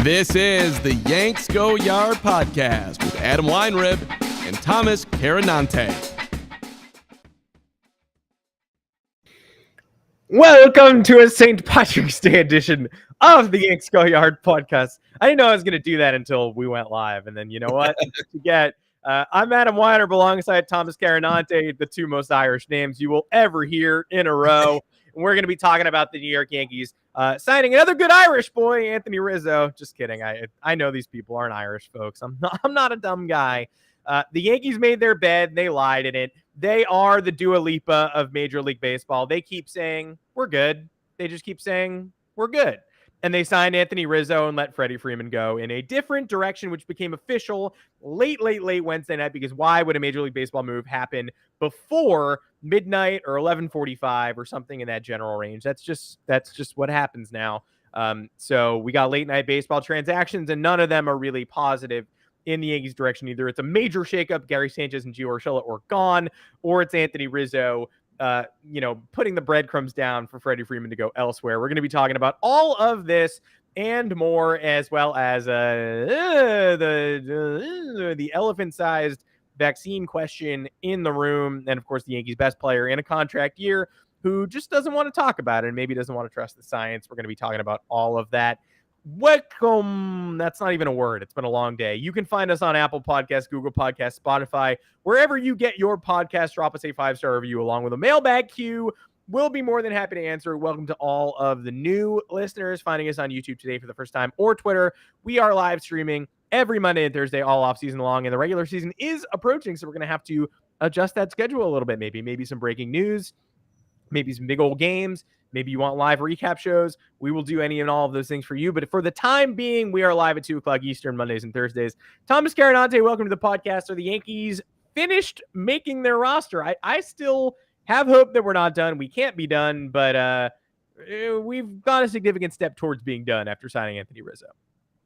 This is the Yanks Go Yard podcast with Adam Weinrib and Thomas Carinante. Welcome to a St. Patrick's Day edition of the Yanks Go Yard podcast. I didn't know I was going to do that until we went live. And then, you know what? I'm Adam Weiner alongside Thomas Carinante, the two most Irish names you will ever hear in a row. And we're going to be talking about the New York Yankees signing another good Irish boy, Anthony Rizzo. Just kidding. I know these people aren't Irish, folks. I'm not a dumb guy. The Yankees made their bed. They lied in it. They are the Dua Lipa of Major League Baseball. They keep saying, we're good. They just keep saying, we're good. And they signed Anthony Rizzo and let Freddie Freeman go in a different direction, which became official late Wednesday night, because why would a Major League Baseball move happen before midnight or 11:45 or something in that general range? That's just what happens now. So we got late night baseball transactions, and none of them are really positive in the Yankees' direction either. It's a major shakeup. Gary Sanchez and Gio Urshela are gone, or it's Anthony Rizzo putting the breadcrumbs down for Freddie Freeman to go elsewhere. We're going to be talking about all of this and more, as well as the elephant-sized vaccine question in the room, and of course the Yankees' best player in a contract year who just doesn't want to talk about it and maybe doesn't want to trust the science. We're going to be talking about all of that. Welcome. That's not even a word. It's been a long day. You can find us on Apple Podcasts, Google Podcasts, Spotify, wherever you get your podcast. Drop us a 5-star review along with a mailbag queue. We'll be more than happy to answer. Welcome to all of the new listeners finding us on YouTube today for the first time, or Twitter. We are live streaming every Monday and Thursday, all off season long, and the regular season is approaching, so we're going to have to adjust that schedule a little bit. Maybe some breaking news, maybe some big old games. Maybe you want live recap shows. We will do any and all of those things for you. But for the time being, we are live at 2 o'clock Eastern, Mondays and Thursdays. Thomas Carinante, welcome to the podcast. Are the Yankees finished making their roster? I still have hope that we're not done. We can't be done, but we've gone a significant step towards being done after signing Anthony Rizzo.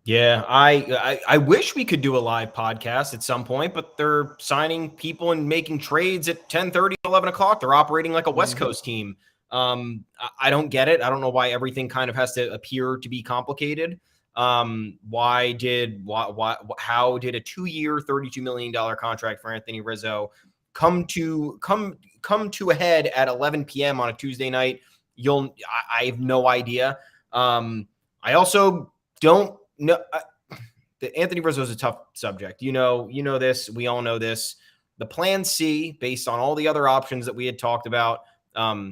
Yeah, I wish we could do a live podcast at some point, but they're signing people and making trades at 10:30, 11 o'clock. They're operating like a West Coast team. I don't get it. I don't know why everything kind of has to appear to be complicated. How did a 2-year, $32 million contract for Anthony Rizzo come to a head at 11 p.m. on a Tuesday night? I have no idea. I also don't know. Anthony Rizzo is a tough subject. You know this. We all know this. The plan C, based on all the other options that we had talked about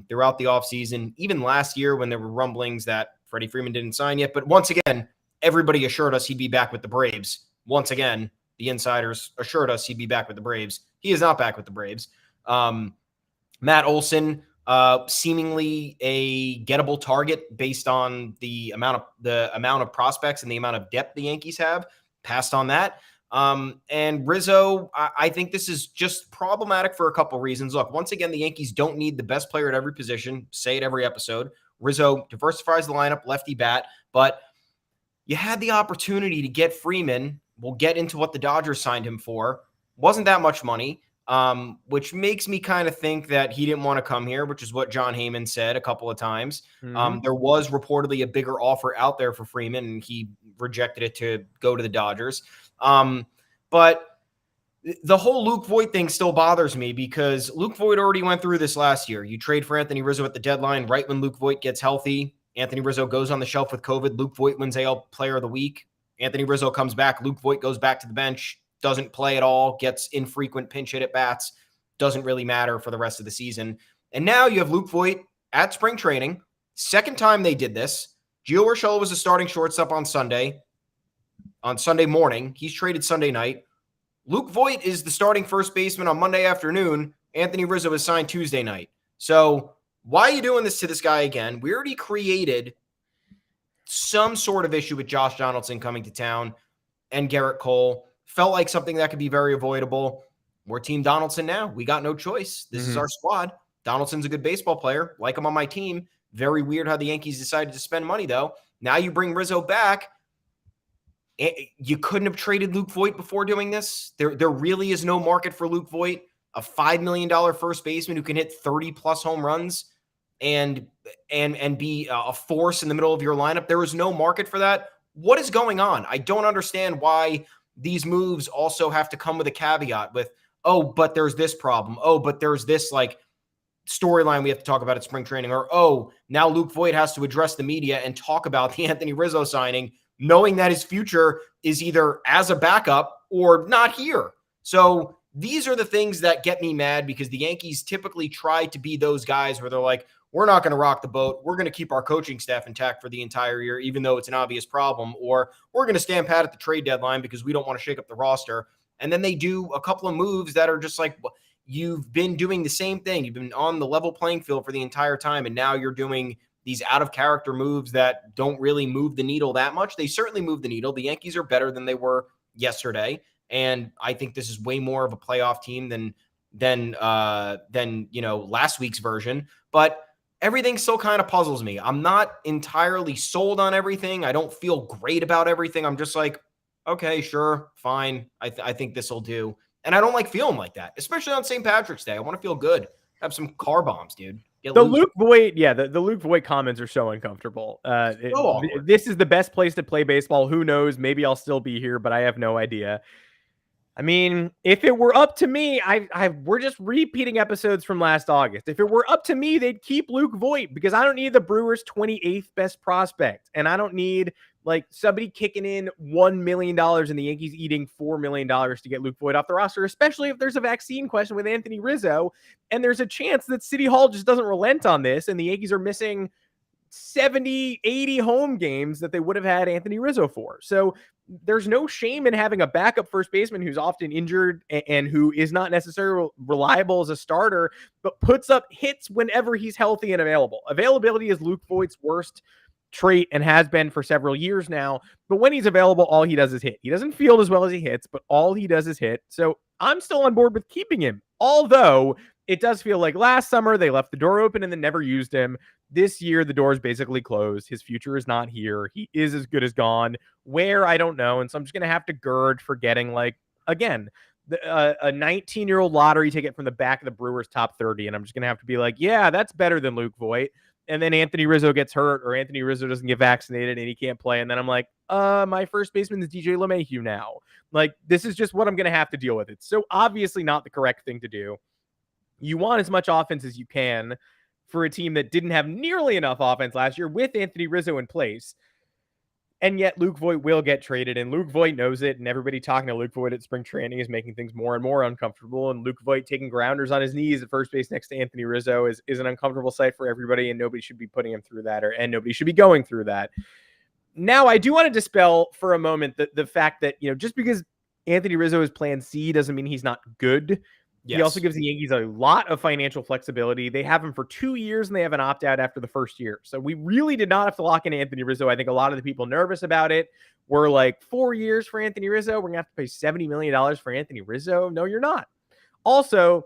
throughout the offseason, even last year when there were rumblings that Freddie Freeman didn't sign yet. But once again, everybody assured us he'd be back with the Braves. Once again, the insiders assured us he'd be back with the Braves. He is not back with the Braves. Matt Olson, seemingly a gettable target based on the amount of prospects and the amount of depth the Yankees have. Passed on that. And Rizzo, I think this is just problematic for a couple reasons. Look, once again, the Yankees don't need the best player at every position. Say it every episode. Rizzo diversifies the lineup, lefty bat, but you had the opportunity to get Freeman. We'll get into what the Dodgers signed him for. Wasn't that much money, which makes me kind of think that he didn't want to come here, which is what John Heyman said a couple of times. There was reportedly a bigger offer out there for Freeman, and he rejected it to go to the Dodgers. But the whole Luke Voit thing still bothers me because Luke Voit already went through this last year. You trade for Anthony Rizzo at the deadline right when Luke Voit gets healthy. Anthony Rizzo goes on the shelf with COVID. Luke Voit wins AL Player of the Week. Anthony Rizzo comes back. Luke Voit goes back to the bench, doesn't play at all, gets infrequent pinch hit at bats, doesn't really matter for the rest of the season. And now you have Luke Voit at spring training. Second time they did this. Gio Urshela was the starting shortstop on Sunday morning. He's traded Sunday night. Luke Voit is the starting first baseman on Monday afternoon. Anthony Rizzo is signed Tuesday night. So why are you doing this to this guy again? We already created some sort of issue with Josh Donaldson coming to town and Garrett Cole. Felt like something that could be very avoidable. We're Team Donaldson now. We got no choice. This is our squad. Donaldson's a good baseball player. Like him on my team. Very weird how the Yankees decided to spend money, though. Now you bring Rizzo back. You couldn't have traded Luke Voit before doing this. There really is no market for Luke Voit, a $5 million first baseman who can hit 30-plus home runs and be a force in the middle of your lineup. There is no market for that. What is going on? I don't understand why these moves also have to come with a caveat with, oh, but there's this problem. Oh, but there's this like storyline we have to talk about at spring training. Or, oh, now Luke Voit has to address the media and talk about the Anthony Rizzo signing, knowing that his future is either as a backup or not here. So these are the things that get me mad, because the Yankees typically try to be those guys where they're like, we're not going to rock the boat. We're going to keep our coaching staff intact for the entire year, even though it's an obvious problem, or we're going to stand pat at the trade deadline because we don't want to shake up the roster. And then they do a couple of moves that are just like, you've been doing the same thing. You've been on the level playing field for the entire time, and now you're doing these out of character moves that don't really move the needle that much. They certainly move the needle. The Yankees are better than they were yesterday, and I think this is way more of a playoff team than last week's version. But everything still kind of puzzles me. I'm not entirely sold on everything. I don't feel great about everything. I'm just like, okay, sure, fine. I think this will do. And I don't like feeling like that, especially on St. Patrick's Day. I want to feel good. Have some car bombs, dude. The Luke Voit comments are so uncomfortable. This is the best place to play baseball. Who knows? Maybe I'll still be here, but I have no idea. I mean, if it were up to me, we're just repeating episodes from last August. If it were up to me, they'd keep Luke Voit, because I don't need the Brewers' 28th best prospect, and I don't need like somebody kicking in $1 million and the Yankees eating $4 million to get Luke Voit off the roster, especially if there's a vaccine question with Anthony Rizzo, and there's a chance that City Hall just doesn't relent on this, and the Yankees are missing 70, 80 home games that they would have had Anthony Rizzo for. So there's no shame in having a backup first baseman who's often injured and who is not necessarily reliable as a starter, but puts up hits whenever he's healthy and available. Availability is Luke Voit's worst trait and has been for several years now. But when he's available, all he does is hit. He doesn't field as well as he hits, but all he does is hit. So I'm still on board with keeping him, although it does feel like last summer they left the door open and then never used him. This year, the door is basically closed. His future is not here. He is as good as gone. Where, I don't know. And so I'm just going to have to gird for getting, like, again, a 19-year-old lottery ticket from the back of the Brewers top 30. And I'm just going to have to be like, yeah, that's better than Luke Voit. And then Anthony Rizzo gets hurt, or Anthony Rizzo doesn't get vaccinated and he can't play. And then I'm like, my first baseman is DJ LeMahieu now. Like, this is just what I'm going to have to deal with. It's so obviously not the correct thing to do. You want as much offense as you can for a team that didn't have nearly enough offense last year with Anthony Rizzo in place. And yet Luke Voit will get traded, and Luke Voit knows it, and everybody talking to Luke Voit at spring training is making things more and more uncomfortable, and Luke Voit taking grounders on his knees at first base next to Anthony Rizzo is an uncomfortable sight for everybody, and nobody should be putting him through that, and nobody should be going through that. Now, I do want to dispel for a moment the fact that, just because Anthony Rizzo is plan C doesn't mean he's not good. Yes. He also gives the Yankees a lot of financial flexibility. They have him for 2 years, and they have an opt-out after the first year. So we really did not have to lock in Anthony Rizzo. I think a lot of the people nervous about it were like, 4 years for Anthony Rizzo? We're going to have to pay $70 million for Anthony Rizzo? No, you're not. Also,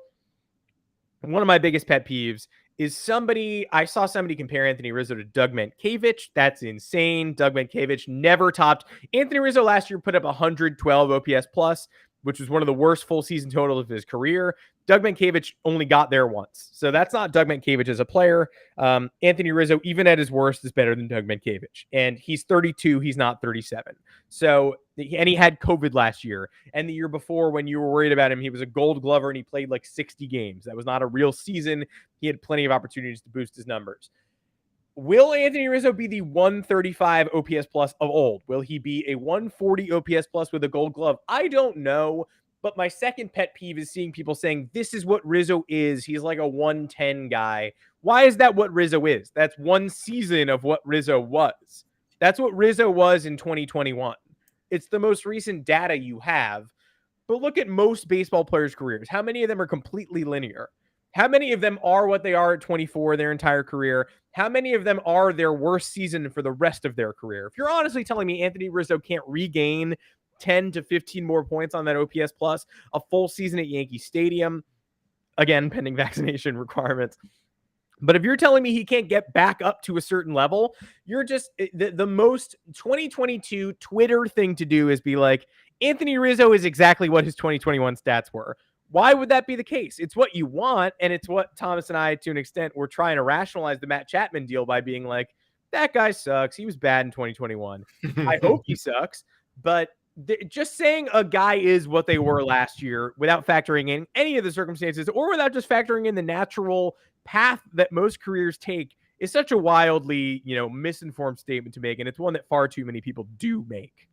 one of my biggest pet peeves is I saw somebody compare Anthony Rizzo to Doug Mankiewicz. That's insane. Doug Mankiewicz never topped. Anthony Rizzo last year put up 112 OPS plus, which was one of the worst full season totals of his career. Doug Mankiewicz only got there once. So that's not Doug Mankiewicz as a player. Anthony Rizzo, even at his worst, is better than Doug Mankiewicz. And he's 32. He's not 37. So, and he had COVID last year. And the year before, when you were worried about him, he was a Gold Glover and he played like 60 games. That was not a real season. He had plenty of opportunities to boost his numbers. Will Anthony Rizzo be the 135 OPS plus of old? Will he be a 140 OPS plus with a Gold Glove? I don't know. But my second pet peeve is seeing people saying, this is what Rizzo is. He's like a 110 guy. Why is that what Rizzo is? That's one season of what Rizzo was. That's what Rizzo was in 2021. It's the most recent data you have. But look at most baseball players' careers. How many of them are completely linear? How many of them are what they are at 24 their entire career? How many of them are their worst season for the rest of their career? If you're honestly telling me Anthony Rizzo can't regain 10 to 15 more points on that OPS plus, a full season at Yankee Stadium, again, pending vaccination requirements. But if you're telling me he can't get back up to a certain level, you're just the most 2022 Twitter thing to do is be like, Anthony Rizzo is exactly what his 2021 stats were. Why would that be the case? It's what you want, and it's what Thomas and I, to an extent, were trying to rationalize the Matt Chapman deal by being like, that guy sucks. He was bad in 2021. I hope he sucks. But just saying a guy is what they were last year without factoring in any of the circumstances or without just factoring in the natural path that most careers take is such a wildly, misinformed statement to make. And it's one that far too many people do make.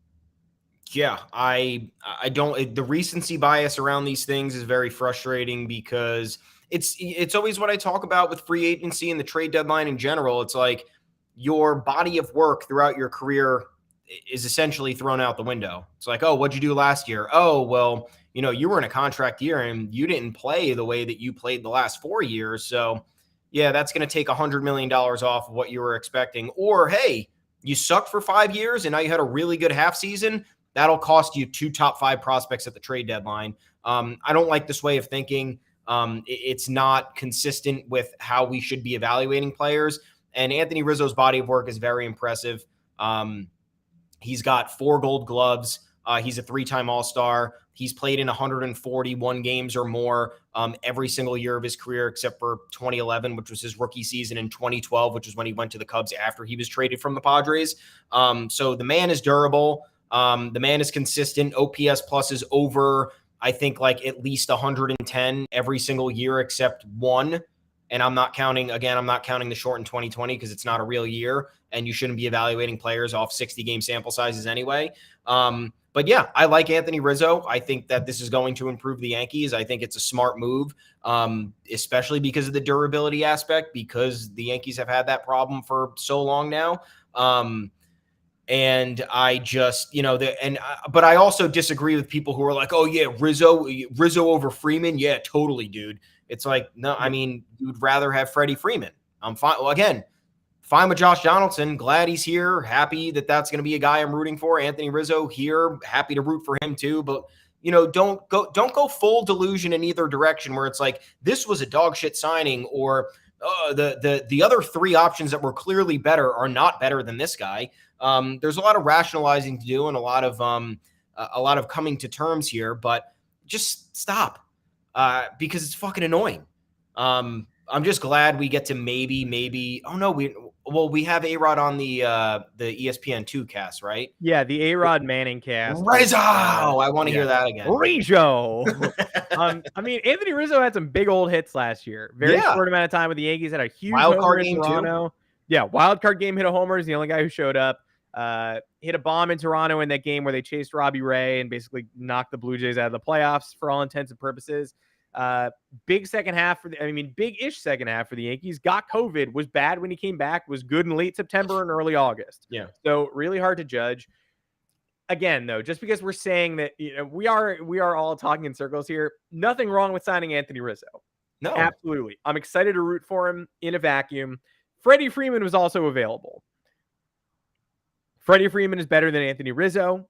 Yeah, I don't. The recency bias around these things is very frustrating because it's always what I talk about with free agency and the trade deadline in general. It's like your body of work throughout your career is essentially thrown out the window. It's like, oh, what'd you do last year? Oh, well, you were in a contract year and you didn't play the way that you played the last 4 years. So yeah, that's going to take $100 million off of what you were expecting. Or, hey, you sucked for 5 years and now you had a really good half season. That'll cost you 2 top 5 prospects at the trade deadline. I don't like this way of thinking. It's not consistent with how we should be evaluating players. And Anthony Rizzo's body of work is very impressive. He's got 4 gold gloves. He's a 3-time All-Star. He's played in 141 games or more every single year of his career, except for 2011, which was his rookie season, and 2012, which is when he went to the Cubs after he was traded from the Padres. So the man is durable. The man is consistent. OPS plus is over, I think, like at least 110 every single year except one. And I'm not counting the short in 2020 because it's not a real year and you shouldn't be evaluating players off 60 game sample sizes anyway. But yeah, I like Anthony Rizzo. I think that this is going to improve the Yankees. I think it's a smart move, especially because of the durability aspect, because the Yankees have had that problem for so long now. And I just, but I also disagree with people who are like, oh yeah, Rizzo over Freeman. Yeah, totally, dude. It's like, no, I mean, you'd rather have Freddie Freeman. I'm fine. Well, again, fine with Josh Donaldson. Glad he's here. Happy that that's going to be a guy I'm rooting for. Anthony Rizzo here. Happy to root for him too. But don't go full delusion in either direction where it's like this was a dog shit signing or the other 3 options that were clearly better are not better than this guy. There's a lot of rationalizing to do and a lot of coming to terms here, but just stop because it's fucking annoying. I'm just glad we get to maybe. Oh no, we have A-Rod on the ESPN2 cast, right? Yeah, the A-Rod Manning cast. Rizzo! I want to hear that again. Rizzo! I mean, Anthony Rizzo had some big old hits last year. Very short amount of time with the Yankees. Had a huge wild card in game Toronto. Too. Yeah, wild card game, hit a homer. He's the only guy who showed up. Hit a bomb in Toronto in that game where they chased Robbie Ray and basically knocked the Blue Jays out of the playoffs for all intents and purposes. Big-ish second half for the Yankees. Got COVID, was bad when he came back, was good in late September and early August. Yeah. So really hard to judge. Again, though, just because we're saying that we are all talking in circles here, nothing wrong with signing Anthony Rizzo. No. Absolutely. I'm excited to root for him in a vacuum. Freddie Freeman was also available. Freddie Freeman is better than Anthony Rizzo.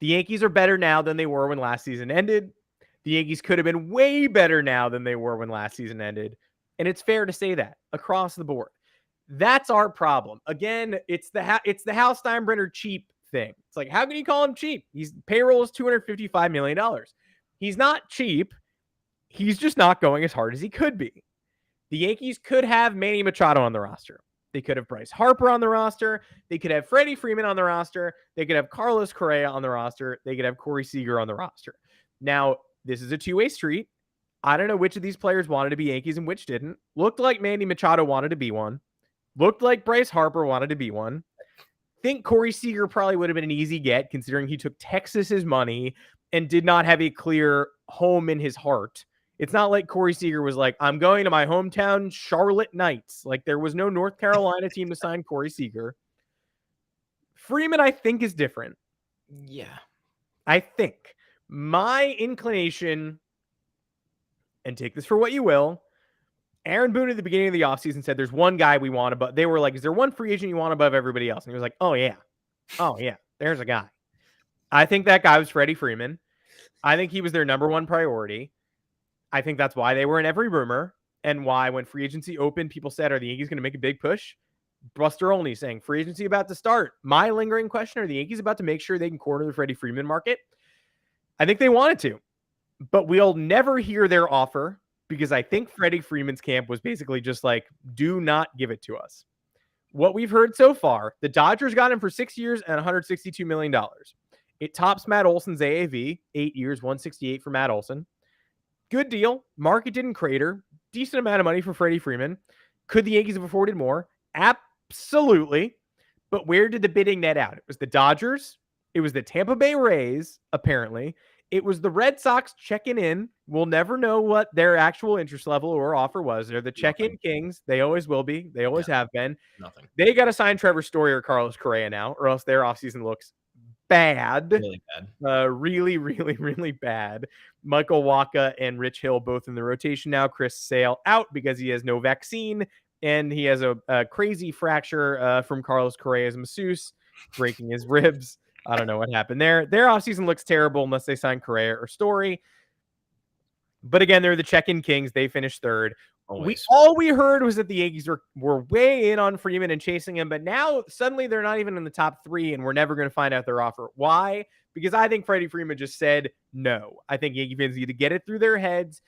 The Yankees are better now than they were when last season ended. The Yankees could have been way better now than they were when last season ended. And it's fair to say that across the board. That's our problem. Again, it's the Hal Steinbrenner cheap thing. It's like, how can you call him cheap? His payroll is $255 million. He's not cheap. He's just not going as hard as he could be. The Yankees could have Manny Machado on the roster. They could have Bryce Harper on the roster. They could have Freddie Freeman on the roster. They could have Carlos Correa on the roster. They could have Corey Seager on the roster. Now, this is a two-way street. I don't know which of these players wanted to be Yankees and which didn't. Looked like Manny Machado wanted to be one. Looked like Bryce Harper wanted to be one. Think Corey Seager probably would have been an easy get considering he took Texas's money and did not have a clear home in his heart. It's not like Corey Seager was like, I'm going to my hometown Charlotte Knights. Like there was no North Carolina team to sign Corey Seager. Freeman, I think, is different. Yeah. I think my inclination, and take this for what you will, Aaron Boone at the beginning of the offseason said there's one guy we want above. They were like, is there one free agent you want above everybody else? And he was like, oh yeah, there's a guy. I think that guy was Freddie Freeman. I think he was their number one priority. I think that's why they were in every rumor and why when free agency opened, people said, are the Yankees going to make a big push? Buster Olney saying free agency about to start. My lingering question, are the Yankees about to make sure they can corner the Freddie Freeman market? I think they wanted to, but we'll never hear their offer because I think Freddie Freeman's camp was basically just like, do not give it to us. what we've heard so far, the Dodgers got him for 6 years and $162 million. It tops Matt Olson's AAV, 8 years, 168 for Matt Olson. Good deal. Market didn't crater. Decent amount of money for Freddie Freeman. Could the Yankees have afforded more? Absolutely. But where did the bidding net out? It was the Dodgers. It was the Tampa Bay Rays, apparently. It was the Red Sox checking in. We'll never know what their actual interest level or offer was. They're the check-in kings. They always will be. They always have been. Nothing. They got to sign Trevor Story or Carlos Correa now, or else their offseason looks bad. Really bad. Really, really, really bad. Michael Wacha and Rich Hill both in the rotation now. Chris Sale out because he has no vaccine, and he has a crazy fracture from Carlos Correa's masseuse, breaking his ribs. I don't know what happened there. Their offseason looks terrible unless they sign Correa or Story. But again, they're the check-in kings. They finished third. All we heard was that the Yankees were way in on Freeman and chasing him, but now suddenly they're not even in the top 3, and we're never going to find out their offer. Why? Because I think Freddie Freeman just said no. I think Yankee fans need to get it through their heads.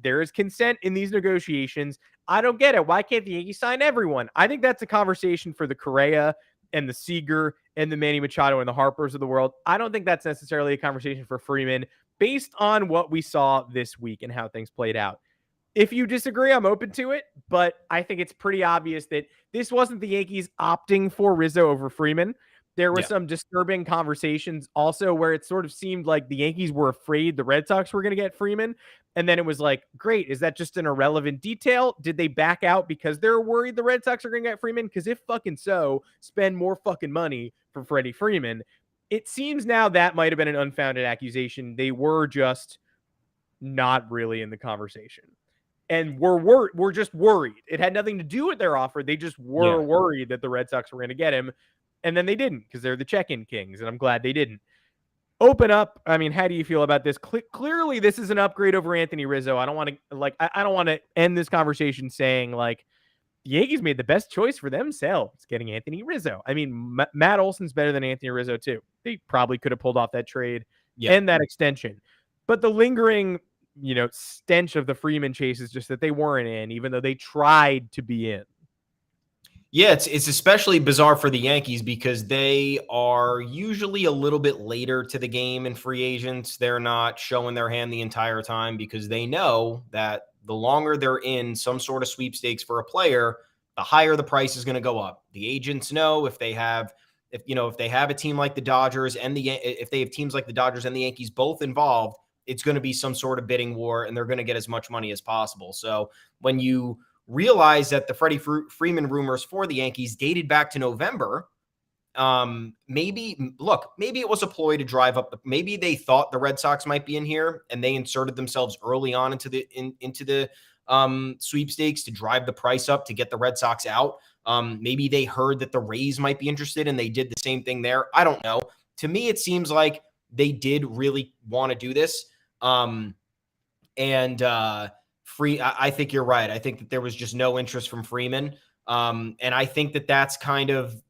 There is consent in these negotiations. I don't get it. Why can't the Yankees sign everyone? I think that's a conversation for the Correa and the Seager and the Manny Machado and the Harpers of the world. I don't think that's necessarily a conversation for Freeman based on what we saw this week and how things played out. If you disagree, I'm open to it, but I think it's pretty obvious that this wasn't the Yankees opting for Rizzo over Freeman. There were some disturbing conversations also where it sort of seemed like the Yankees were afraid the Red Sox were going to get Freeman. And then it was like, great, is that just an irrelevant detail? Did they back out because they're worried the Red Sox are going to get Freeman? Because if fucking so, spend more fucking money for Freddie Freeman. It seems now that might have been an unfounded accusation. They were just not really in the conversation. And we're just worried. It had nothing to do with their offer. They just were worried that the Red Sox were going to get him. And then they didn't because they're the check-in kings. And I'm glad they didn't. Open up. I mean, how do you feel about this? Clearly, this is an upgrade over Anthony Rizzo. I don't want to I don't want to end this conversation saying like the Yankees made the best choice for themselves getting Anthony Rizzo. I mean, Matt Olson's better than Anthony Rizzo too. They probably could have pulled off that trade and that extension. But the lingering, stench of the Freeman chase is just that they weren't in, even though they tried to be in. Yeah, it's especially bizarre for the Yankees because they are usually a little bit later to the game in free agents. They're not showing their hand the entire time because they know that the longer they're in some sort of sweepstakes for a player, the higher the price is going to go up. The agents know if they have a team like the Dodgers and if they have teams like the Dodgers and the Yankees both involved, it's going to be some sort of bidding war and they're going to get as much money as possible. So when you realize that the Freddie Freeman rumors for the Yankees dated back to November, maybe it was a ploy to drive up maybe they thought the Red Sox might be in here and they inserted themselves early on into the sweepstakes to drive the price up to get the Red Sox out. Maybe they heard that the Rays might be interested and they did the same thing there. I don't know. To me, it seems like they did really want to do this. I think you're right. I think that there was just no interest from Freeman. And I think that's kind of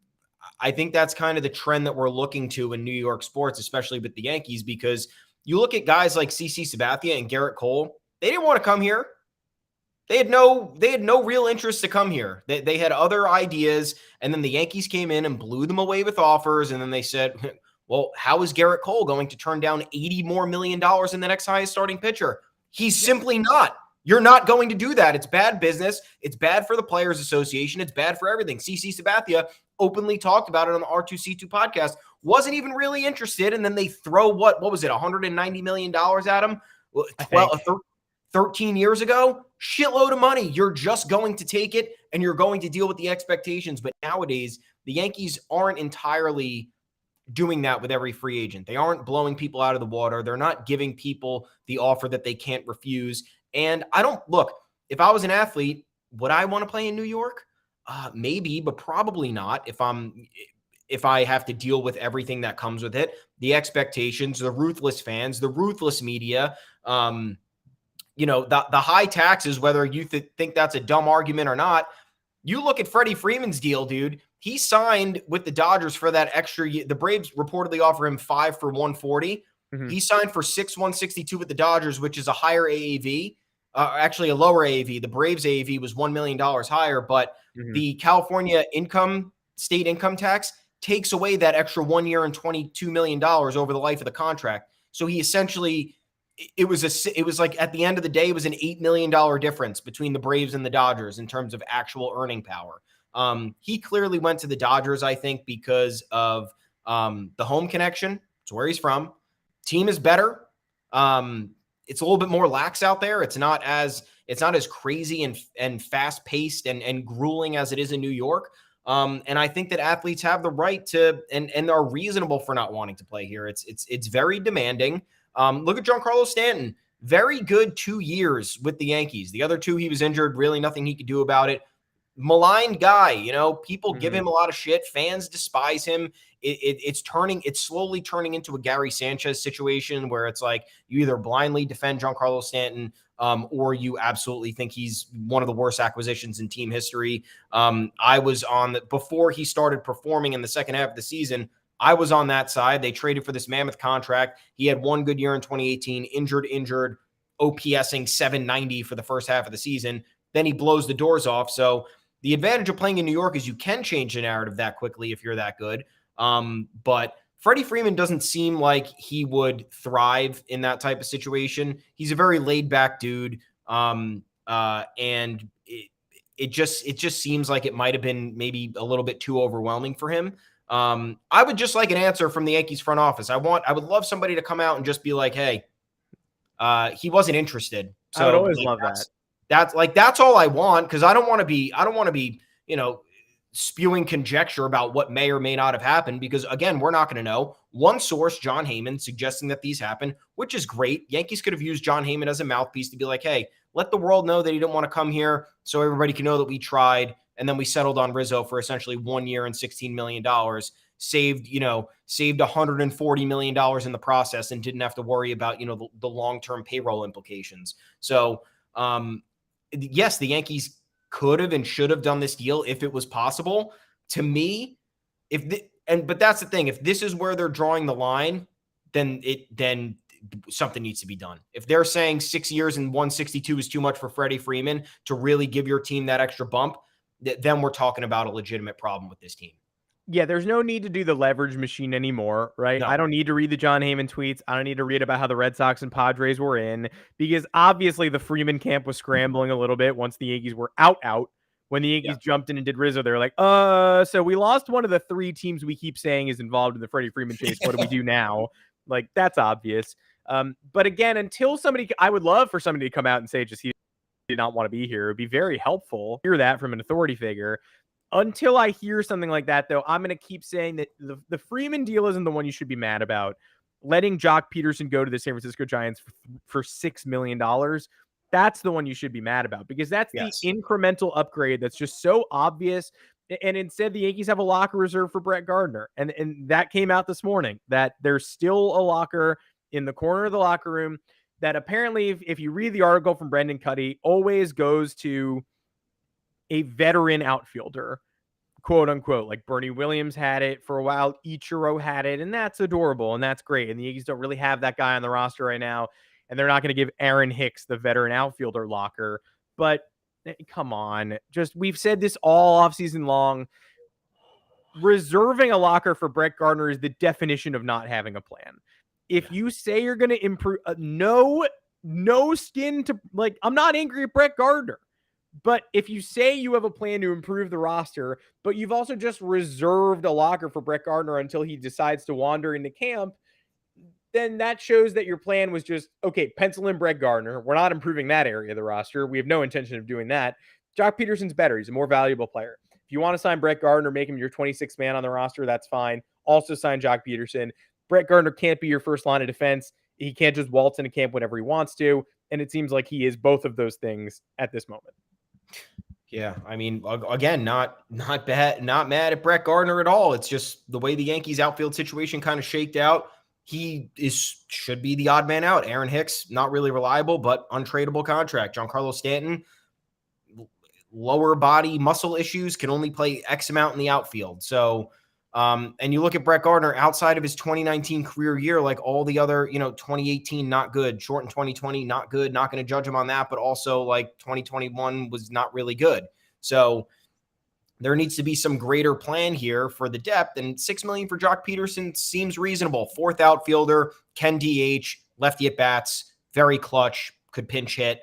the trend that we're looking to in New York sports, especially with the Yankees, because you look at guys like CC Sabathia and Garrett Cole, they didn't want to come here. They had no real interest to come here. They had other ideas. And then the Yankees came in and blew them away with offers. And then they said, well, how is Garrett Cole going to turn down $80 more million in the next highest starting pitcher? He's simply not. You're not going to do that. It's bad business. It's bad for the Players Association. It's bad for everything. CC Sabathia openly talked about it on the R2C2 podcast. Wasn't even really interested. And then they throw what was it, $190 million at him? 13 years ago? Shitload of money. You're just going to take it and you're going to deal with the expectations. But nowadays, the Yankees aren't entirely doing that with every free agent. They aren't blowing people out of the water. They're not giving people the offer that they can't refuse. And if I was an athlete, would I want to play in New York? Maybe, but probably not. If I have to deal with everything that comes with it, the expectations, the ruthless fans, the ruthless media, the high taxes, whether you think that's a dumb argument or not. You look at Freddie Freeman's deal, dude. He signed with the Dodgers for that extra year. The Braves reportedly offer him 5 for $140. Mm-hmm. He signed for 6 $162 with the Dodgers, which is a higher AAV. actually a lower AAV. The Braves AAV was $1 million higher, but the California state income tax takes away that extra 1 year and $22 million over the life of the contract. So he essentially, it was like at the end of the day, it was an $8 million difference between the Braves and the Dodgers in terms of actual earning power. He clearly went to the Dodgers, I think, because of the home connection. It's where he's from. Team is better. It's a little bit more lax out there. It's not as crazy and fast paced and grueling as it is in New York. And I think that athletes have the right to and are reasonable for not wanting to play here. It's very demanding. Look at Giancarlo Stanton. Very good 2 years with the Yankees. The other 2, he was injured. Really nothing he could do about it. Maligned guy, people give him a lot of shit. Fans despise him. It's slowly turning into a Gary Sanchez situation where it's like you either blindly defend Giancarlo Stanton or you absolutely think he's one of the worst acquisitions in team history. I was before he started performing in the second half of the season, I was on that side. They traded for this mammoth contract. He had one good year in 2018, injured, OPSing 790 for the first half of the season. Then he blows the doors off. So the advantage of playing in New York is you can change the narrative that quickly if you're that good. But Freddie Freeman doesn't seem like he would thrive in that type of situation. He's a very laid back dude. And it just seems like it might've been maybe a little bit too overwhelming for him. I would just like an answer from the Yankees front office. I would love somebody to come out and just be like, hey, he wasn't interested. So I would always love that. That's all I want. Cause I don't want to be, spewing conjecture about what may or may not have happened because again, we're not going to know. One source, John Heyman, suggesting that these happen, which is great. Yankees could have used John Heyman as a mouthpiece to be like, hey, let the world know that he didn't want to come here so everybody can know that we tried. And then we settled on Rizzo for essentially 1 year and $16 million, saved $140 million in the process and didn't have to worry about, the long-term payroll implications. So yes, the Yankees could have and should have done this deal if it was possible. To me, but that's the thing. If this is where they're drawing the line, then something needs to be done. If they're saying 6 years and 162 is too much for Freddie Freeman to really give your team that extra bump, then we're talking about a legitimate problem with this team. Yeah, there's no need to do the leverage machine anymore, right? No. I don't need to read the John Heyman tweets. I don't need to read about how the Red Sox and Padres were in because obviously the Freeman camp was scrambling a little bit once the Yankees were out. When the Yankees jumped in and did Rizzo, they're like, so we lost one of the 3 teams we keep saying is involved in the Freddie Freeman chase. What do we do now? Like, that's obvious. But again, I would love for somebody to come out and say just he did not want to be here. It would be very helpful to hear that from an authority figure. Until I hear something like that, though, I'm going to keep saying that the Freeman deal isn't the one you should be mad about. Letting Jock Peterson go to the San Francisco Giants for $6 million, that's the one you should be mad about because that's the incremental upgrade that's just so obvious. And instead, the Yankees have a locker reserved for Brett Gardner. And that came out this morning, that there's still a locker in the corner of the locker room that apparently, if you read the article from Brendan Cuddy, always goes to a veteran outfielder, quote unquote. Like Bernie Williams had it for a while. Ichiro had it, and that's adorable, and that's great. And the Yankees don't really have that guy on the roster right now, and they're not going to give Aaron Hicks the veteran outfielder locker. But come on. We've said this all offseason long. Reserving a locker for Brett Gardner is the definition of not having a plan. If you say you're going to improve, no skin to, like, I'm not angry at Brett Gardner. But if you say you have a plan to improve the roster, but you've also just reserved a locker for Brett Gardner until he decides to wander into camp, then that shows that your plan was just, okay, pencil in Brett Gardner. We're not improving that area of the roster. We have no intention of doing that. Jock Peterson's better. He's a more valuable player. If you want to sign Brett Gardner, make him your 26th man on the roster, that's fine. Also sign Jock Peterson. Brett Gardner can't be your first line of defense. He can't just waltz into camp whenever he wants to. And it seems like he is both of those things at this moment. Yeah, I mean, again, not mad at Brett Gardner at all. It's just the way the Yankees outfield situation kind of shaked out. He should be the odd man out. Aaron Hicks, not really reliable, but untradeable contract. Giancarlo Stanton, lower body muscle issues, can only play X amount in the outfield. So And you look at Brett Gardner outside of his 2019 career year, like all the other, 2018, not good, short in 2020, not good, not going to judge him on that, but also like 2021 was not really good. So there needs to be some greater plan here for the depth, and $6 million for Jock Peterson seems reasonable. Fourth outfielder, can DH, lefty at bats, very clutch, could pinch hit,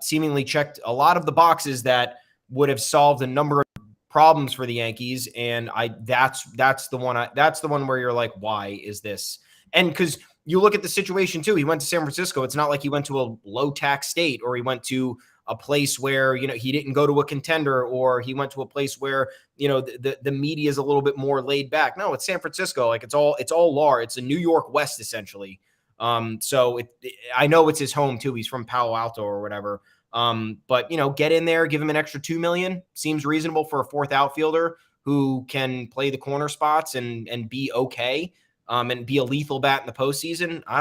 seemingly checked a lot of the boxes that would have solved a number of problems for the Yankees. And that's the one where you're like, why is this? And because you look at the situation too, he went to San Francisco. It's not like he went to a low tax state, or he went to a place where, he didn't go to a contender, or he went to a place where, the media is a little bit more laid back. No, it's San Francisco. Like it's all LAR. It's a New York West essentially. So I know it's his home too. He's from Palo Alto or whatever. But get in there, give him an extra $2 million. Seems reasonable for a fourth outfielder who can play the corner spots and be okay. And be a lethal bat in the postseason. I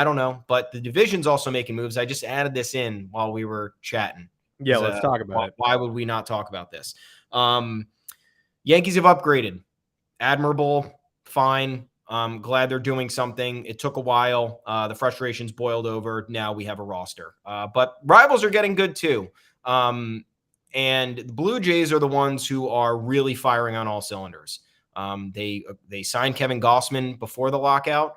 don't know, but the division's also making moves. I just added this in while we were chatting. Yeah, let's talk about it. Why would we not talk about this? Yankees have upgraded. Admirable, fine. Glad they're doing something. It took a while. The frustrations boiled over. Now we have a roster. But rivals are getting good too. And the Blue Jays are the ones who are really firing on all cylinders. They signed Kevin Gossman before the lockout.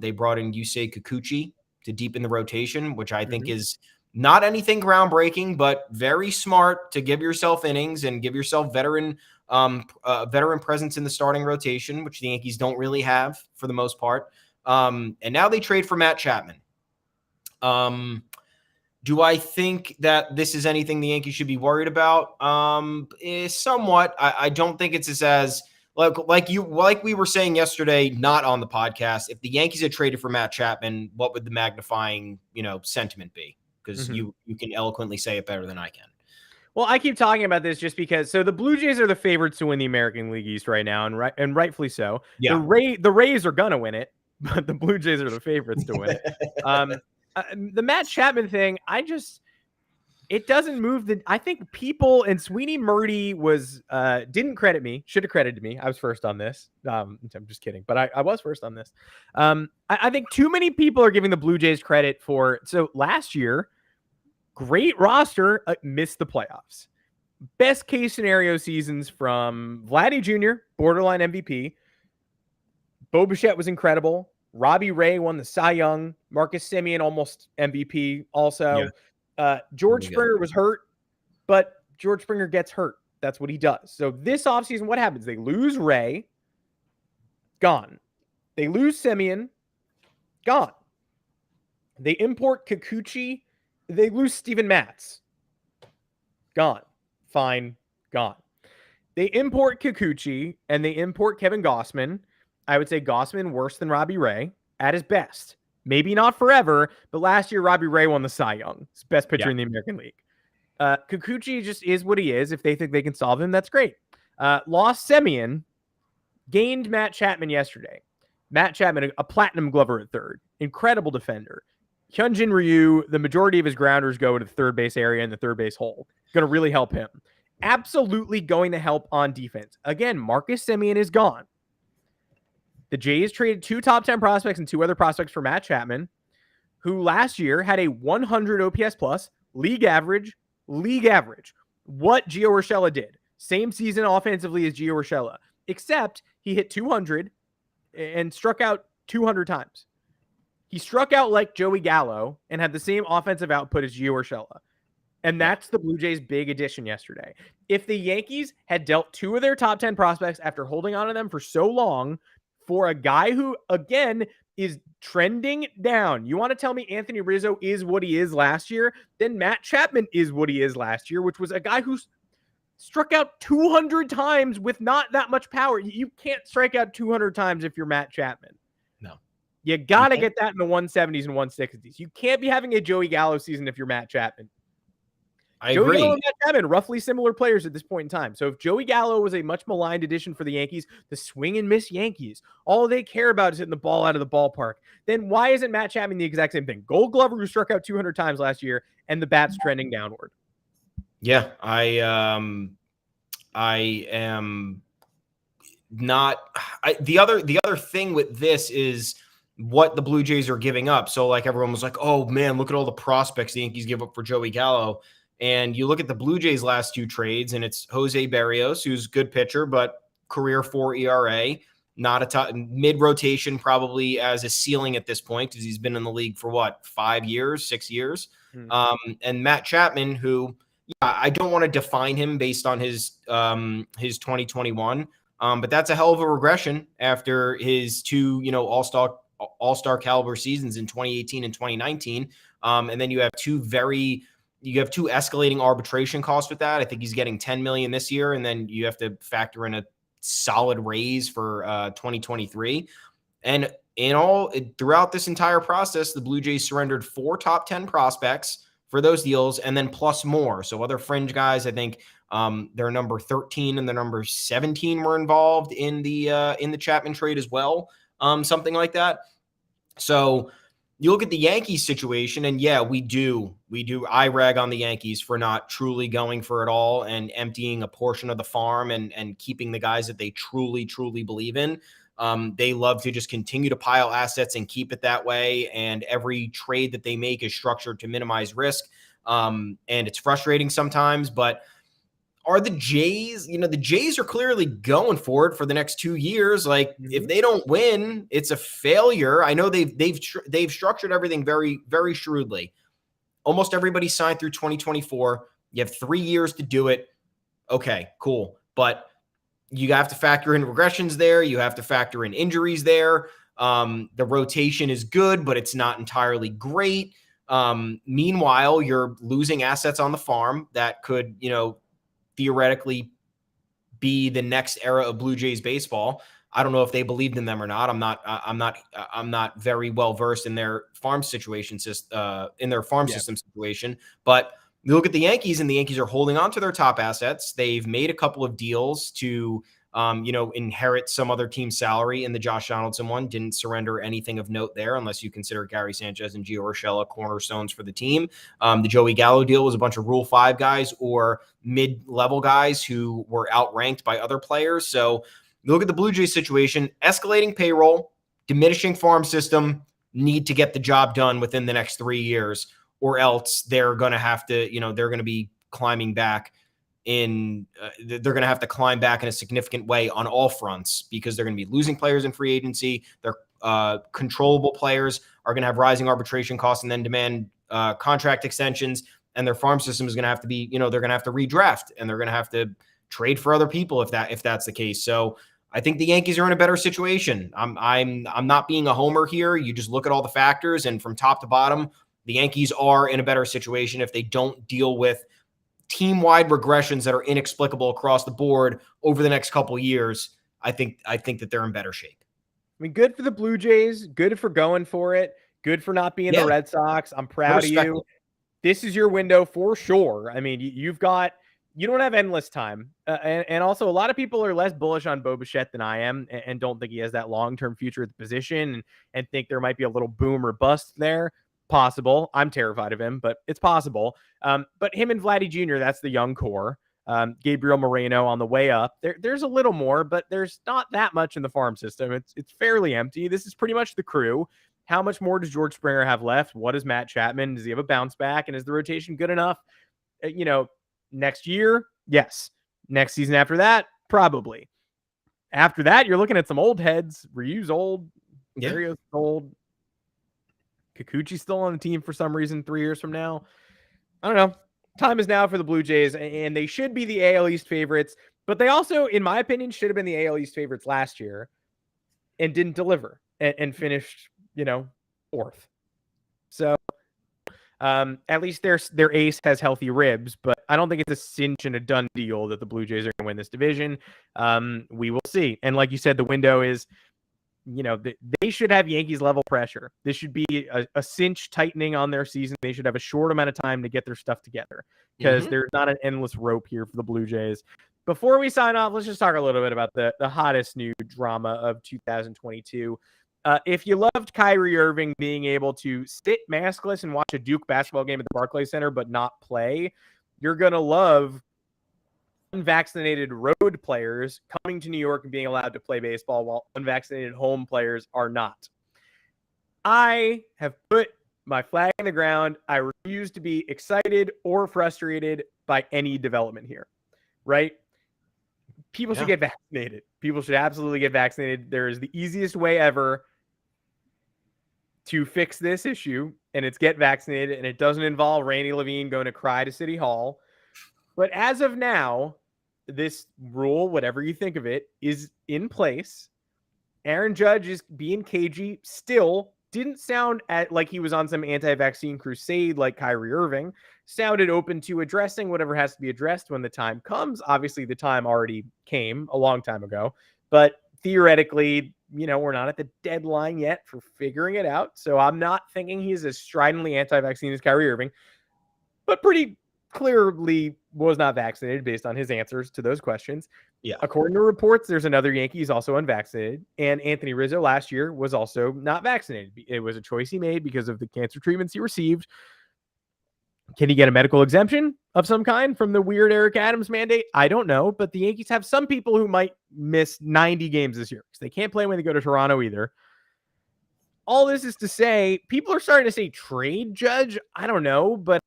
They brought in Yusei Kikuchi to deepen the rotation, which I think is not anything groundbreaking, but very smart to give yourself innings and give yourself veteran presence in the starting rotation, which the Yankees don't really have for the most part. And now they trade for Matt Chapman. Do I think that this is anything the Yankees should be worried about? Somewhat. I don't think it's as like we were saying yesterday, not on the podcast. If the Yankees had traded for Matt Chapman, what would the magnifying, sentiment be? Because you can eloquently say it better than I can. Well, I keep talking about this just because. So the Blue Jays are the favorites to win the American League East right now, and rightfully so. Yeah. The Rays are gonna win it, but the Blue Jays are the favorites to win it. The Matt Chapman thing, it doesn't move I think people, and Sweeney Murdy didn't credit me, should have credited me. I was first on this. I'm just kidding, but I was first on this. I think too many people are giving the Blue Jays credit so last year, great roster, missed the playoffs. Best case scenario seasons from Vladdy Jr., borderline MVP. Bo Bichette was incredible. Robbie Ray won the Cy Young. Marcus Semien almost MVP also. Yeah. George Springer was hurt, but George Springer gets hurt. That's what he does. So this offseason, what happens? They lose Ray, gone. They lose Semien, gone. They import Kikuchi. They lose Steven Matz, gone. Fine, gone. They import Kikuchi, and they import Kevin Gossman. I would say Gossman worse than Robbie Ray at his best. Maybe not forever, but last year Robbie Ray won the Cy Young. He's best pitcher in the American League. Kikuchi just is what he is. If they think they can solve him, that's great. Lost Semien, gained Matt Chapman yesterday. Matt Chapman, a platinum glover at third. Incredible defender. Hyunjin Ryu, the majority of his grounders go to the third base area and the third base hole. Going to really help him. Absolutely going to help on defense. Again, Marcus Semien is gone. The Jays traded 2 top 10 prospects and 2 other prospects for Matt Chapman, who last year had a 100 OPS plus, league average. What Gio Urshela did. Same season offensively as Gio Urshela, except he hit 200 and struck out 200 times. He struck out like Joey Gallo and had the same offensive output as Gio Urshela. And that's the Blue Jays' big addition yesterday. If the Yankees had dealt 2 of their top 10 prospects after holding on to them for so long for a guy who, again, is trending down. You want to tell me Anthony Rizzo is what he is last year? Then Matt Chapman is what he is last year, which was a guy who struck out 200 times with not that much power. You can't strike out 200 times if you're Matt Chapman. No. You got to get that in the 170s and 160s. You can't be having a Joey Gallo season if you're Matt Chapman. I Joey agree. Gallo and Matt Chapman, roughly similar players at this point in time. So if Joey Gallo was a much maligned addition for the Yankees, the swing and miss Yankees, all they care about is hitting the ball out of the ballpark, then why isn't Matt Chapman the exact same thing? Gold Glover who struck out 200 times last year, and the bat's trending downward. Yeah, I am the other thing with this is what the Blue Jays are giving up. So like everyone was like, oh man, look at all the prospects the Yankees give up for Joey Gallo. And you look at the Blue Jays' last 2 trades, and it's Jose Berrios, who's a good pitcher, but career 4 ERA, not a ton, mid-rotation, probably as a ceiling at this point because he's been in the league for what, 5 years, 6 years. And Matt Chapman, who I don't want to define him based on his 2021, but that's a hell of a regression after his 2, all-star caliber seasons in 2018 and 2019. And then you have 2 escalating arbitration costs with that. I think he's getting $10 million this year, and then you have to factor in a solid raise for 2023. And throughout this entire process, the Blue Jays surrendered 4 top 10 prospects for those deals, and then plus more. So other fringe guys, I think their number 13 and their number 17 were involved in the Chapman trade as well, something like that. So you look at the Yankees situation, and yeah, we do. I rag on the Yankees for not truly going for it all and emptying a portion of the farm and keeping the guys that they truly, truly believe in. They love to just continue to pile assets and keep it that way. And every trade that they make is structured to minimize risk. And it's frustrating sometimes, but are the Jays, the Jays are clearly going for it for the next 2 years. Like if they don't win, it's a failure. I know they've structured everything very, very shrewdly. Almost everybody signed through 2024. You have 3 years to do it. Okay, cool. But you have to factor in regressions there. You have to factor in injuries there. The rotation is good, but it's not entirely great. Meanwhile, you're losing assets on the farm that could, theoretically be the next era of Blue Jays baseball. I don't know if they believed in them or not. I'm not very well versed in their farm situation, system situation. But you look at the Yankees, and the Yankees are holding on to their top assets. They've made a couple of deals to, inherit some other team's salary. In the Josh Donaldson one, didn't surrender anything of note there, unless you consider Gary Sanchez and Gio Urshela cornerstones for the team. The Joey Gallo deal was a bunch of Rule 5 guys or mid-level guys who were outranked by other players. So you look at the Blue Jays situation, escalating payroll, diminishing farm system, need to get the job done within the next 3 years, or else they're going to have to, they're going to be climbing back they're going to have to climb back in a significant way on all fronts, because they're going to be losing players in free agency. Their controllable players are going to have rising arbitration costs and then demand contract extensions. And their farm system is going to have to be, they're going to have to redraft, and they're going to have to trade for other people if that's the case. So I think the Yankees are in a better situation. I'm not being a homer here. You just look at all the factors, and from top to bottom, the Yankees are in a better situation if they don't deal with team-wide regressions that are inexplicable across the board over the next couple of years. I think that they're in better shape. I mean, good for the Blue Jays. Good for going for it. Good for not being the Red Sox. I'm proud of you. This is your window for sure. I mean, you don't have endless time. And also, a lot of people are less bullish on Bo Bichette than I am, and don't think he has that long-term future at the position, and think there might be a little boom or bust there. Possible. I'm terrified of him, but it's possible. But him and Vladdy Jr., that's the young core. Gabriel Moreno on the way up. There's a little more, but there's not that much in the farm system. It's fairly empty. This is pretty much the crew. How much more does George Springer have left? What is Matt Chapman? Does he have a bounce back? And is the rotation good enough? Next year, yes. Next season after that, probably. After that, you're looking at some old heads. Ryu's old. Mario's old. Kikuchi's still on the team for some reason 3 years from now. I don't know. Time is now for the Blue Jays, and they should be the AL East favorites, but they also, in my opinion, should have been the AL East favorites last year and didn't deliver and finished, fourth. So at least their ace has healthy ribs, but I don't think it's a cinch and a done deal that the Blue Jays are going to win this division. We will see. And like you said, the window is, they should have Yankees level pressure. This should be a cinch tightening on their season. They should have a short amount of time to get their stuff together, because there's not an endless rope here for the Blue Jays. Before we sign off, let's just talk a little bit about the hottest new drama of 2022. If you loved Kyrie Irving being able to sit maskless and watch a Duke basketball game at the Barclays Center but not play, you're going to love unvaccinated road players coming to New York and being allowed to play baseball while unvaccinated home players are not. I have put my flag in the ground. I refuse to be excited or frustrated by any development here, right? People should get vaccinated. People should absolutely get vaccinated. There is the easiest way ever to fix this issue, and it's get vaccinated, and it doesn't involve Randy Levine going to cry to City Hall. But as of now, this rule, whatever you think of it, is in place. Aaron Judge is being cagey still. Didn't sound like he was on some anti-vaccine crusade like Kyrie Irving. Sounded open to addressing whatever has to be addressed when the time comes. Obviously, the time already came a long time ago. But theoretically, we're not at the deadline yet for figuring it out. So I'm not thinking he's as stridently anti-vaccine as Kyrie Irving, but pretty clearly was not vaccinated based on his answers to those questions. Yeah. According to reports, there's another Yankee who's also unvaccinated, and Anthony Rizzo last year was also not vaccinated. It was a choice he made because of the cancer treatments he received. Can he get a medical exemption of some kind from the weird Eric Adams mandate? I don't know, but the Yankees have some people who might miss 90 games this year because they can't play when they go to Toronto either. All this is to say, people are starting to say trade Judge. I don't know, but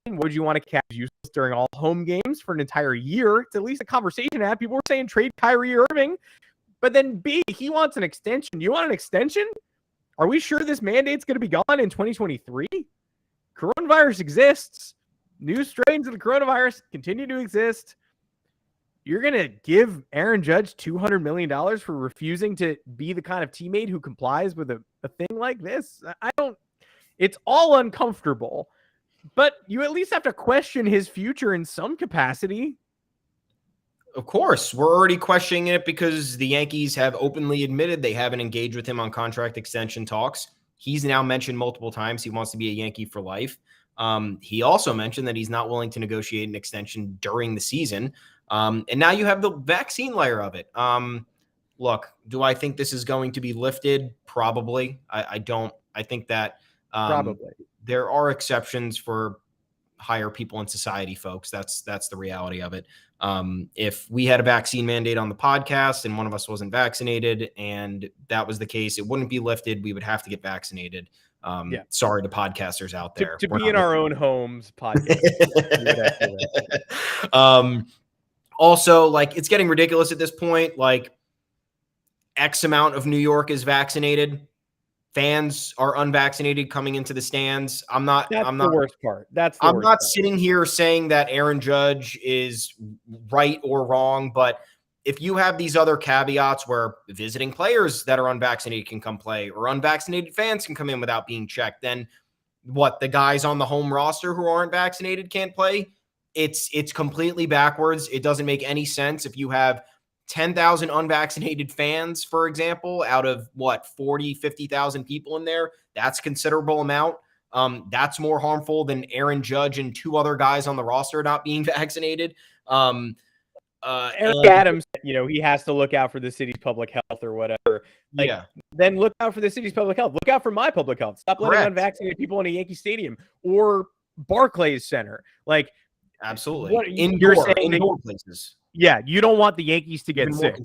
would you want to catch useless during all home games for an entire year? It's at least a conversation to have. People were saying trade Kyrie Irving, but then B, he wants an extension. Do you want an extension? Are we sure this mandate's going to be gone in 2023? Coronavirus exists. New strains of the coronavirus continue to exist. You're going to give Aaron Judge $200 million for refusing to be the kind of teammate who complies with a thing like this? It's all uncomfortable. But you at least have to question his future in some capacity. Of course, we're already questioning it because the Yankees have openly admitted they haven't engaged with him on contract extension talks. He's now mentioned multiple times he wants to be a Yankee for life. He also mentioned that he's not willing to negotiate an extension during the season. And now you have the vaccine layer of it. Look, do I think this is going to be lifted? Probably. I don't. I think that Probably. There are exceptions for higher people in society, folks. That's the reality of it. If we had a vaccine mandate on the podcast and one of us wasn't vaccinated and that was the case, it wouldn't be lifted. We would have to get vaccinated. Sorry to podcasters out there. To be in our own homes podcast. Also, like, it's getting ridiculous at this point. Like, X amount of New York is vaccinated. Fans are unvaccinated coming into the stands. I'm not the worst part. I'm not sitting here saying that Aaron Judge is right or wrong, but if you have these other caveats where visiting players that are unvaccinated can come play or unvaccinated fans can come in without being checked, then what, the guys on the home roster who aren't vaccinated can't play? It's completely backwards. It doesn't make any sense if you have 10,000 unvaccinated fans, for example, out of 40, 50,000 people in there. That's a considerable amount. That's more harmful than Aaron Judge and two other guys on the roster not being vaccinated. Eric Adams, he has to look out for the city's public health or whatever. Then look out for the city's public health. Look out for my public health. Stop letting unvaccinated people in a Yankee Stadium or Barclays Center. Absolutely. Indoor places. Yeah, you don't want the Yankees to get sick,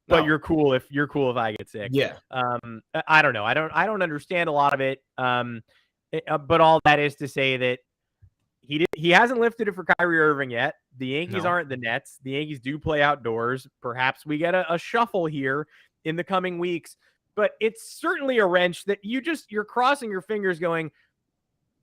but you're cool if I get sick. Yeah. I don't know. I don't understand a lot of it. But all that is to say that he hasn't lifted it for Kyrie Irving yet. The Yankees aren't the Nets. The Yankees do play outdoors. Perhaps we get a shuffle here in the coming weeks, but it's certainly a wrench that you're crossing your fingers going,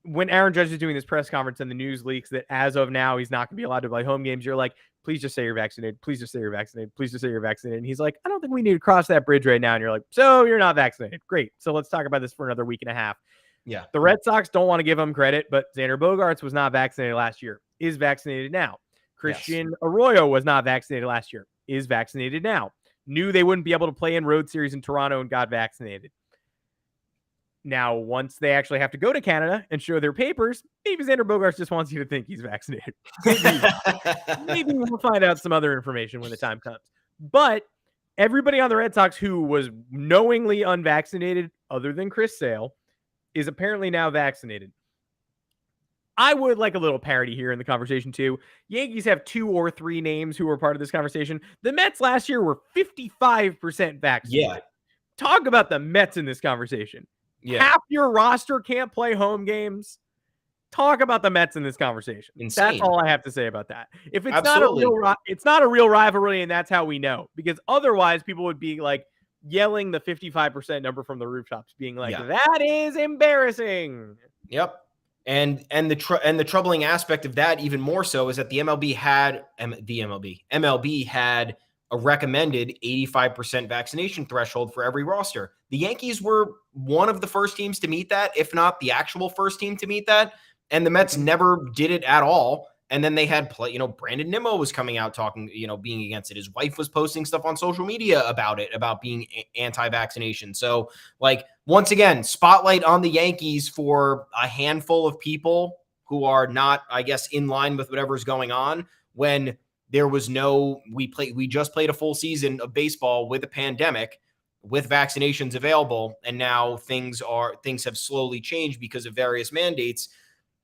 when Aaron Judge is doing this press conference and the news leaks that as of now he's not going to be allowed to play home games, you're like, please just say you're vaccinated. Please just say you're vaccinated. Please just say you're vaccinated. And he's like, I don't think we need to cross that bridge right now. And you're like, so you're not vaccinated. Great. So let's talk about this for another week and a half. Yeah. The Red Sox don't want to give him credit, but Xander Bogaerts was not vaccinated last year, is vaccinated now. Christian Arroyo was not vaccinated last year, is vaccinated now. Knew they wouldn't be able to play in road series in Toronto and got vaccinated. Now, once they actually have to go to Canada and show their papers, maybe Xander Bogaerts just wants you to think he's vaccinated. Maybe we'll find out some other information when the time comes. But everybody on the Red Sox who was knowingly unvaccinated, other than Chris Sale, is apparently now vaccinated. I would like a little parody here in the conversation too. Yankees have 2 or 3 names who were part of this conversation. The Mets last year were 55% vaccinated. Yeah. Talk about the Mets in this conversation. Yeah. Half your roster can't play home games. Talk about the Mets in this conversation. Insane. That's all I have to say about that. If it's Absolutely. it's not a real rivalry, and that's how we know. Because otherwise, people would be like yelling the 55% number from the rooftops, being like, "That is embarrassing." Yep. And the troubling aspect of that, even more so, is that the MLB had a recommended 85% vaccination threshold for every roster. The Yankees were one of the first teams to meet that, if not the actual first team to meet that. And the Mets never did it at all. And then they had Brandon Nimmo was coming out talking, being against it. His wife was posting stuff on social media about it, about being anti-vaccination. So, once again, spotlight on the Yankees for a handful of people who are not, I guess, in line with whatever's going on, when there was we just played a full season of baseball with a pandemic, with vaccinations available, and now things have slowly changed because of various mandates.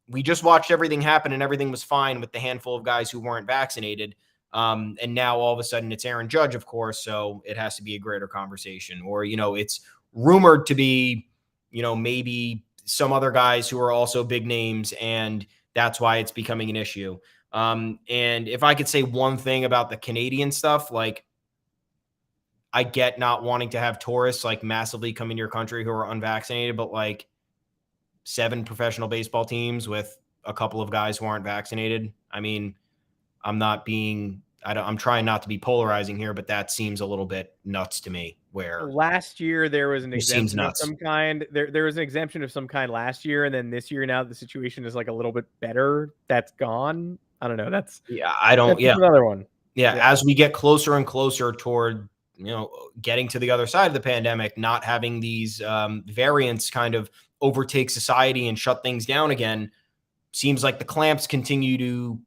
We just watched everything happen and everything was fine with the handful of guys who weren't vaccinated. And now all of a sudden it's Aaron Judge, of course. So it has to be a greater conversation, or, it's rumored to be, maybe some other guys who are also big names. And that's why it's becoming an issue. And if I could say one thing about the Canadian stuff, I get not wanting to have tourists massively come into your country who are unvaccinated, but 7 professional baseball teams with a couple of guys who aren't vaccinated. I mean, I'm trying not to be polarizing here, but that seems a little bit nuts to me. Where last year there was an exemption of some kind. There was an exemption of some kind last year, and then this year now the situation is a little bit better. That's gone. I don't know. That's another one. Yeah, as we get closer and closer toward getting to the other side of the pandemic, not having these variants kind of overtake society and shut things down again, seems like the clamps continue to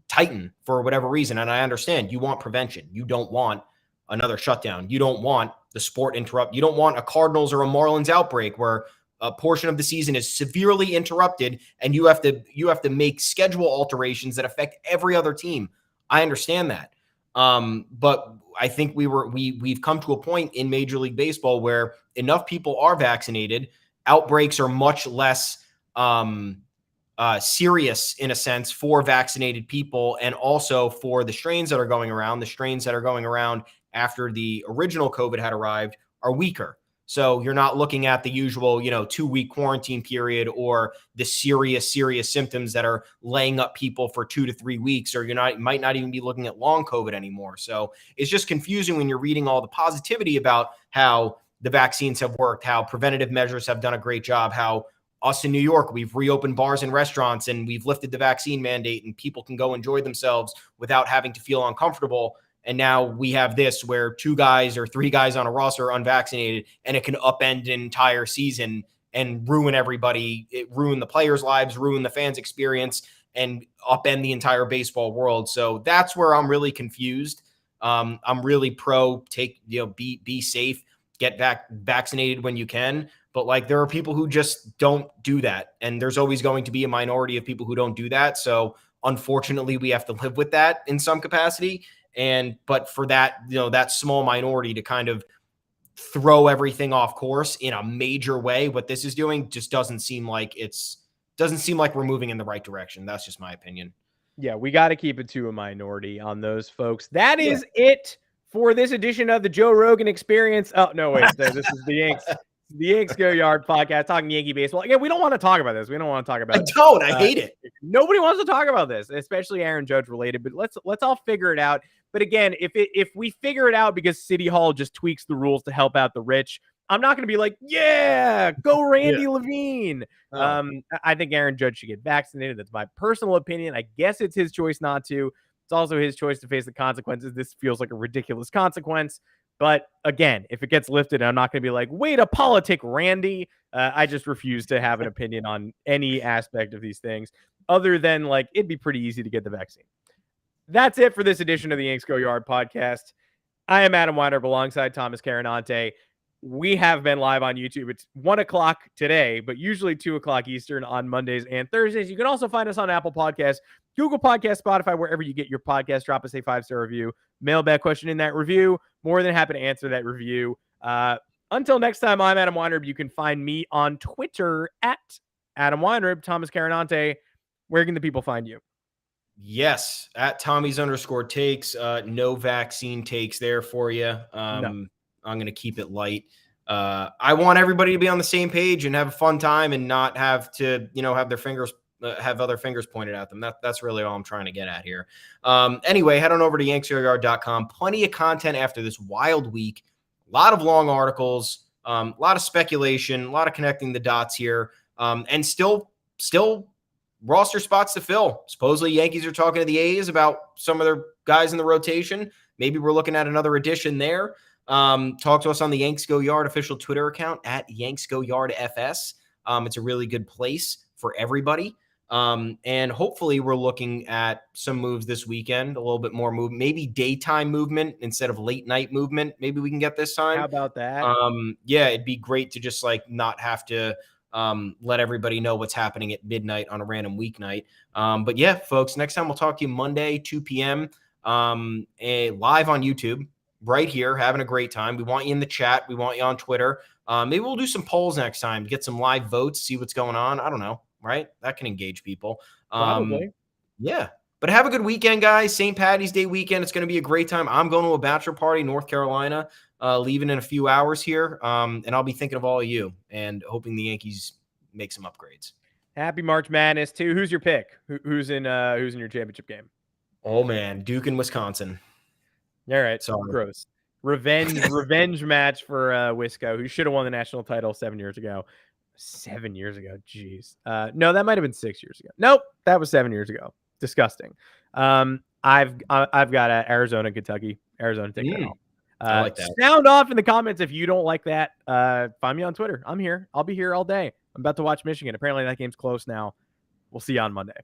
tighten for whatever reason. And I understand you want prevention. You don't want another shutdown. You don't want the sport interrupt. You don't want a Cardinals or a Marlins outbreak where a portion of the season is severely interrupted and you have to make schedule alterations that affect every other team. I understand that. But I think we've come to a point in Major League Baseball where enough people are vaccinated. Outbreaks are much less serious in a sense for vaccinated people, and also for the strains that are going around. The strains that are going around after the original COVID had arrived are weaker. So you're not looking at the usual, 2-week quarantine period or the serious symptoms that are laying up people for 2 to 3 weeks, or you might not even be looking at long COVID anymore. So it's just confusing when you're reading all the positivity about how the vaccines have worked, how preventative measures have done a great job, how us in New York, we've reopened bars and restaurants and we've lifted the vaccine mandate and people can go enjoy themselves without having to feel uncomfortable. And now we have this where 2 guys or 3 guys on a roster are unvaccinated, and it can upend an entire season and ruin everybody. It ruin the players' lives, ruin the fans' experience, and upend the entire baseball world. So that's where I'm really confused. I'm really pro be safe, get vaccinated when you can. But there are people who just don't do that. And there's always going to be a minority of people who don't do that. So unfortunately, we have to live with that in some capacity. But for that, that small minority to kind of throw everything off course in a major way, what this is doing just doesn't seem like we're moving in the right direction. That's just my opinion. Yeah, we got to keep it to a minority on those folks. That is it for this edition of the Joe Rogan Experience. Oh, no, wait. This is the Yanks Go Yard podcast, talking Yankee baseball. Again, we don't want to talk about this. We don't want to talk about I hate it. Nobody wants to talk about this, especially Aaron Judge related, but let's all figure it out. But again, if we figure it out because City Hall just tweaks the rules to help out the rich, I'm not going to be like, yeah, go Randy Levine. Oh. I think Aaron Judge should get vaccinated. That's my personal opinion. I guess it's his choice not to. It's also his choice to face the consequences. This feels like a ridiculous consequence. But again, if it gets lifted, I'm not going to be like, way to politic, Randy. I just refuse to have an opinion on any aspect of these things other than it'd be pretty easy to get the vaccine. That's it for this edition of the Yanks Go Yard podcast. I am Adam Weinreb alongside Thomas Carinante. we have been live on YouTube. It's 1 o'clock today, but usually 2 o'clock Eastern on Mondays and Thursdays. You can also find us on Apple Podcasts, Google Podcasts, Spotify, wherever you get your podcast. Drop us a 5-star review. Mailbag question in that review. More than happy to answer that review. Until next time, I'm Adam Weinrib. You can find me on Twitter at Adam Weinrib. Thomas Carinante, where can the people find you? Yes, at Tommy's_takes. No vaccine takes there for you. No. I'm going to keep it light. I want everybody to be on the same page and have a fun time and not have to, have their fingers, have other fingers pointed at them. That's really all I'm trying to get at here. Anyway, head on over to yanksgoyard.com. Plenty of content after this wild week. A lot of long articles, a lot of speculation, a lot of connecting the dots here, and still roster spots to fill. Supposedly Yankees are talking to the A's about some of their guys in the rotation. Maybe we're looking at another addition there. Talk to us on the Yanks Go Yard official Twitter account at Yanks Go Yard FS. It's a really good place for everybody. And hopefully we're looking at some moves this weekend, a little bit more movement, maybe daytime movement instead of late night movement. Maybe we can get this time. How about that? Yeah, it'd be great to just not have to let everybody know what's happening at midnight on a random weeknight. But yeah, folks, next time we'll talk to you Monday, 2 p.m. Live on YouTube right here, having a great time. We want you in the chat. We want you on Twitter. Maybe we'll do some polls next time, get some live votes, see what's going on. I don't know. Right? That can engage people. Probably. Yeah. But have a good weekend, guys. St. Patty's Day weekend. It's going to be a great time. I'm going to a bachelor party in North Carolina, leaving in a few hours here. And I'll be thinking of all of you and hoping the Yankees make some upgrades. Happy March Madness too. Who's your pick? Who's in your championship game? Oh man, Duke and Wisconsin. All right. Sorry. Gross. Revenge match for Wisco, who should have won the national title 7 years ago. 7 years ago. Jeez. No, that might have been 6 years ago. Nope. That was 7 years ago. Disgusting. I've got Arizona, Kentucky. Arizona taking it all. I like that. Sound off in the comments if you don't like that. Find me on Twitter. I'm here. I'll be here all day. I'm about to watch Michigan. Apparently that game's close now. We'll see you on Monday.